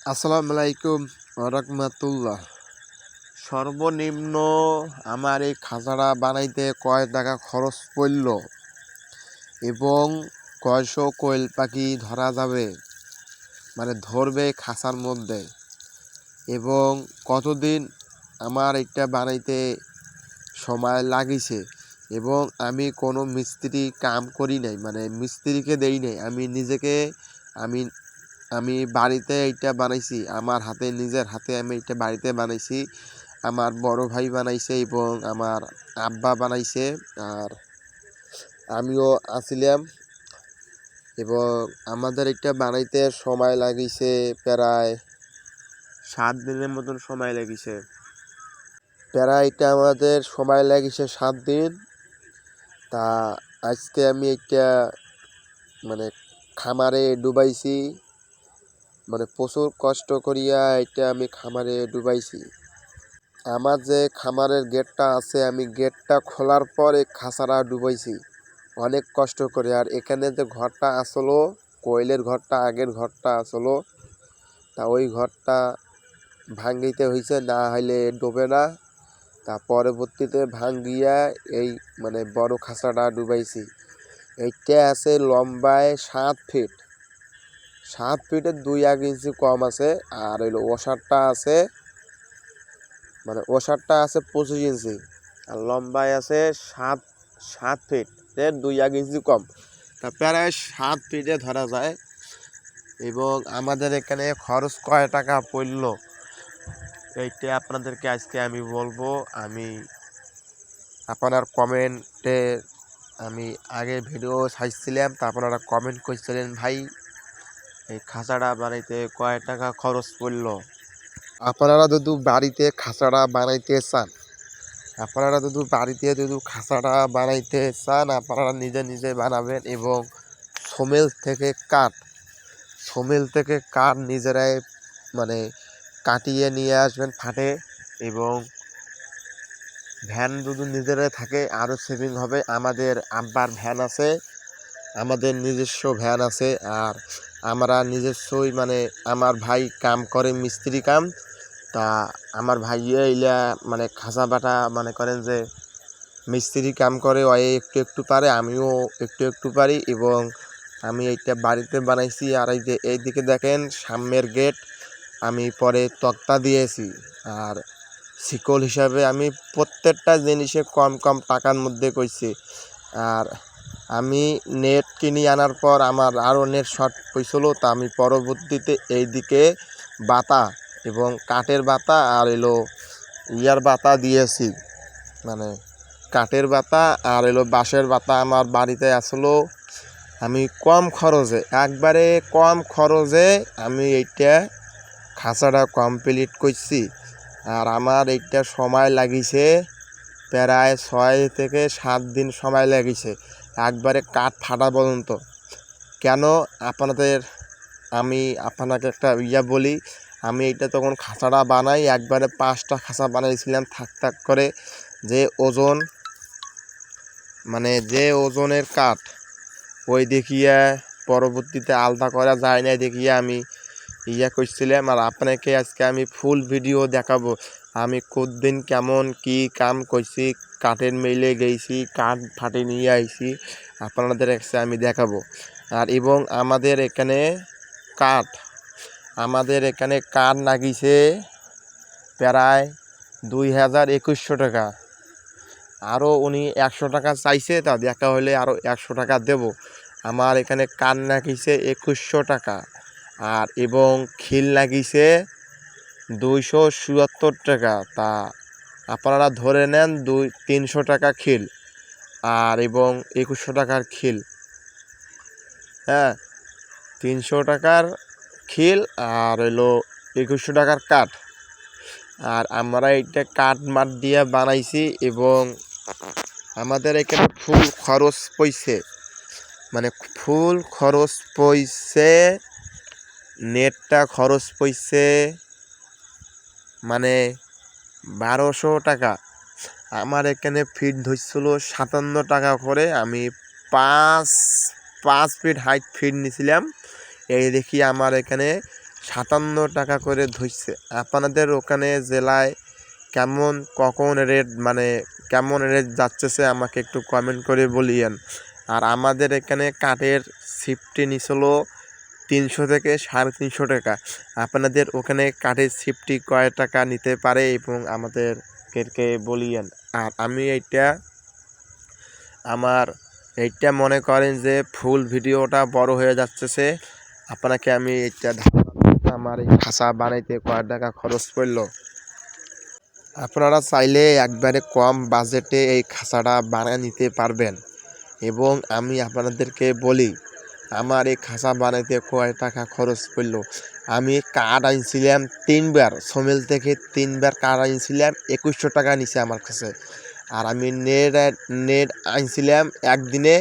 আসসালামু আলাইকুম রাহমাতুল্লাহ। সর্বনিম্ন আমার এই খাঁচাটা বানাইতে কয় টাকা খরচ পড়ল এবং কয়শো কোয়েল পাখি ধরা যাবে, মানে ধরবে খাঁচার মধ্যে, এবং কতদিন আমার এটা বানাইতে সময় লাগিছে, এবং আমি কোনো মিস্ত্রি কাম করি নাই, মানে মিস্ত্রিকে দেই নাই, আমি নিজেকে আমি আমি বাড়িতে এইটা বানাইছি, আমার হাতে, নিজের হাতে আমি এটা বাড়িতে বানাইছি। আমার বড় ভাই বানাইছে এবং আমার আব্বা বানাইছে, আর আমিও আছিলাম। এবং আমাদের এটা বানাইতে সময় লাগিছে প্রায় 7 দিনের মতন সময় লাগিছে। প্রায় এটা আমাদের সময় লাগিছে 7 দিন। তা আজকে আমি এটা মানে খামারে ডুবাইছি, মানে প্রচুর কষ্ট করিয়া এটা আমি খামারে ডুবাইছি। আমার যে খামারের গেটটা আছে, আমি গেটটা খোলার পর এই খাঁচাটা ডুবাইছি অনেক কষ্ট করে। আর এখানে যে ঘরটা আসলো, কোয়েলের ঘরটা, আগের ঘরটা আসলো, তা ওই ঘরটা ভাঙ্গিতে হয়েছে, না হলে ডোবে না। তা পরবর্তীতে ভাঙ্গিয়া এই মানে বড় খাঁচাটা ডুবাইছি। এইটা আছে লম্বায় 7 ফিট, 7 ফিটের 2-1 ইঞ্চি কম আছে। আর হইলো ওষারটা আছে, মানে ওষারটা আছে 25 ইঞ্চি, আর লম্বায় আছে 7 ফিটের 2-1 ইঞ্চি কম। তা প্রায় 7 ফিটে ধরা যায়। এবং আমাদের এখানে খরচ কয় টাকা পড়ল এইটা আপনাদেরকে আজকে আমি বলবো। আমি আপনার কমেন্টে, আমি আগে ভিডিও ছাড়ছিলাম, তা আপনারা কমেন্ট করছিলেন, ভাই এই খাঁচাটা বানাইতে কয় টাকা খরচ পড়ল। আপনারা যদি বাড়িতে খাঁচাটা বানাইতে চান, আপনারা নিজে নিজে বানাবেন। এবং সোমেল থেকে কাঠ নিজেরাই মানে কাটিয়ে নিয়ে আসবেন ফাটে। এবং ভ্যান যদি নিজেরাই থাকে আরও সেভিং হবে। আমাদের আব্বার ভ্যান আছে, আমাদের নিজস্ব ভ্যান আছে। আর আমরা নিজস্বই, মানে আমার ভাই কাম করে মিস্ত্রি কাম। তা আমার ভাইয়া ইলা মানে খাঁচা বাটা মনে করেন যে মিস্ত্রি কাম করে, ওই একটু একটু পারে, আমিও একটু একটু পারি। এবং আমি এইটা বাড়িতে বানাইছি। আর এই যে এইদিকে দেখেন সামনের গেট আমি পরে তক্তা দিয়েছি। আর শিকল হিসাবে আমি প্রত্যেকটা জিনিসে কম কম টাকার মধ্যে করছি। আর আমি নেট কিনে আনার পর আমার আরও নেট শর্ট পড়ছিল, তা আমি পরবর্তীতে এইদিকে বাতা এবং কাঠের বাতা আর ইয়ার বাতা দিয়েছি, মানে কাঠের বাতা আর বাঁশের বাতা আমার বাড়িতে আসলো। আমি একবারে কম খরচে আমি এইটা খাঁচাটা কমপ্লিট করছি। আর আমার এইটা সময় লাগিছে প্রায় 6 থেকে 7 দিন সময় লাগিছে, একবারে কাঠ ফাটা পর্যন্ত। কেন আমি আপনাকে একটা বলি, আমি এইটা তখন খাঁচাটা বানাই, একবারে 5টা খাঁচা বানাইছিলাম থাক থাক করে। যে ওজন, মানে যে ওজনের কাঠ, ওই দেখিয়া পরবর্তীতে আলাদা করা যায় না দেখিয়া আমি করছিলাম। আর আপনাকে আজকে আমি ফুল ভিডিও দেখাবো, আমি কতদিন কেমন কি কাম করছি, কাঠের মিলে গেছি, কাঠ ফাটে নিয়ে আইছি, আপনাদের কাছে আমি দেখাবো। আর এবং আমাদের এখানে কাঠ লাগিছে প্রায় 2200 টাকা। আরও উনি 100 টাকা চাইছে, তা দেখা হলে আরও 100 টাকা দেব। আমার এখানে কান লাগিছে 2100 টাকা। আর এবং খিল লাগিছে 277 টাকা। তা আপনারা ধরে নেন 300 টাকা খিল, আর এবং 2100 টাকার খিল, হ্যাঁ 300 টাকার খিল আর 2100 টাকার কাঠ। আর আমরা এইটা কাঠ মাঠ দিয়ে বানাইছি। এবং আমাদের এখানে ফুল খরচ পইছে, নেটটা খরচ পইছে মানে 1200 টাকা। আমার এখানে ফিট ধরছিল 57 টাকা করে। আমি 5 ফিট হাইট ফিট নিছিলাম। এই দেখি আমার এখানে টাকা করে ধরছে। আপনাদের ওখানে জেলায় কখন রেট কেমন রেট যাচ্ছে আমাকে একটু কমেন্ট করে বলিয়েন। আর আমাদের এখানে কাঠের সিফটি নিছিল 300 থেকে 350 টাকা। আপনাদের ওখানে কাঠের সিফটি কয় টাকা নিতে পারে এবং আমাদেরকে বলিয়েন। আর আমি এইটা মনে করেন যে ফুল ভিডিওটা বড় হয়ে যাচ্ছে। আপনাকে আমি আমার এই খাঁচা বানাইতে কয় টাকা খরচ পড়লো। আপনারা চাইলে একবারে কম বাজেটে এই খাঁচাটা বানিয়ে নিতে পারবেন। এবং আমি আপনাদেরকে বলি আমার এই খাঁচা বানাইতে কয় টাকা খরচ পড়লো। আমি কাঠ আনছিলাম 3বার, সমিল থেকে 3বার কাঠ আনছিলাম, 2100 টাকা নিছে আমার কাছে। আর আমি নেট আনছিলাম একদিনে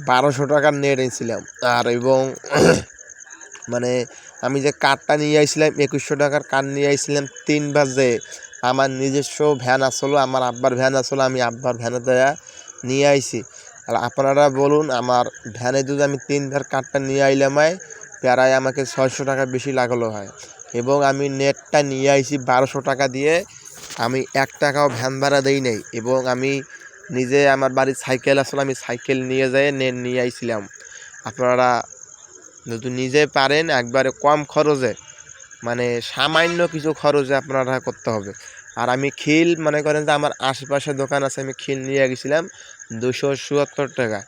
1200 টাকার নেট আনছিলাম। আর এবং আমি যে কাঠটা নিয়ে আইছিলাম 2100 টাকার কাঠ নিয়ে আইছিলাম 3বার যে আমার নিজস্ব ভ্যান আসলো, আমার আব্বার ভ্যান আসলো, আমি আব্বার ভ্যানে দেয়া নিয়ে আইছি। আর আপনারা বলুন আমার ভ্যানে যদি আমি 3বার কাঠটা নিয়ে আইলাম প্রায় আমাকে 600 টাকা বেশি লাগলো হয়। এবং আমি নেটটা নিয়ে আইছি 1200 টাকা দিয়ে, আমি 1 টাকাও ভ্যান ভাড়া দেই নাই। এবং আমি নিজে আমার বাড়ির সাইকেল আসলে আমি সাইকেল নিয়ে যাই নেট নিয়ে আইছিলাম। আপনারা যদি নিজে পারেন একবারে কম খরচে সামান্য কিছু খরচে আপনারা করতে হবে। আর আমি খিল মনে করেন যে আমার আশেপাশে দোকান আছে, আমি খিল নিয়ে গেছিলাম 277 টাকা।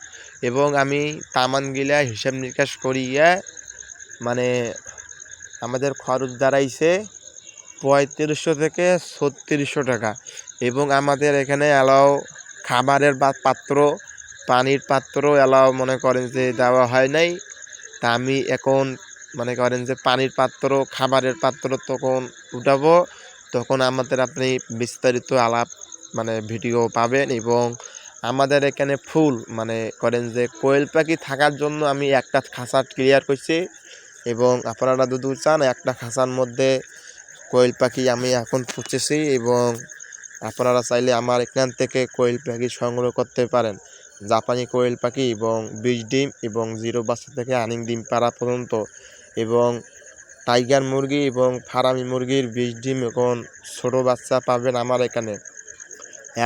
এবং আমি তামানগিলা হিসাব নিকাশ করিয়া আমাদের খরচ দাঁড়াইছে 3500 থেকে 3600 টাকা। এবং আমাদের এখানে এলাও খাবারের পাত্র, পানির পাত্র এলাও মনে করেন যে দেওয়া হয় নাই। তা আমি এখন মনে করেন যে পানির পাত্র, খাবারের পাত্র তখন উঠাবো, তখন আমাদের আপনি বিস্তারিত আলাপ ভিডিও পাবেন। এবং আমাদের এখানে ফুল করেন যে কোয়েল পাখি থাকার জন্য আমি একটা খাঁচা ক্লিয়ার করছি। এবং আপনারা যদি চান একটা খাঁচার মধ্যে কোয়েল পাখি আমি এখন পুষেছি। এবং আপনারা চাইলে আমার এখান থেকে কোয়েল পাখি সংগ্রহ করতে পারেন। জাপানি কোয়েল পাখি এবং 20 ডিম এবং 0 বাচ্চা থেকে আনিং ডিম পাড়া পর্যন্ত। এবং টাইগার মুরগি এবং ফার্মি মুরগির 20 ডিম এখন ছোটো বাচ্চা পাবেন আমার এখানে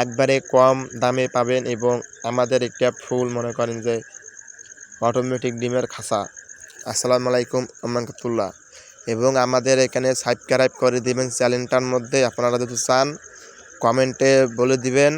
একবারে কম দামে পাবেন। এবং আমাদের একটা ফুল মনে করেন যে অটোমেটিক ডিমের খাঁচা। আসসালামু আলাইকুম রহমতুল্লাহ। এবং আমাদের এখানে সাবস্ক্রাইব করে দিবেন চ্যানেলটার মধ্যে। আপনারা যদি চান কমেন্টে বলে দিবেন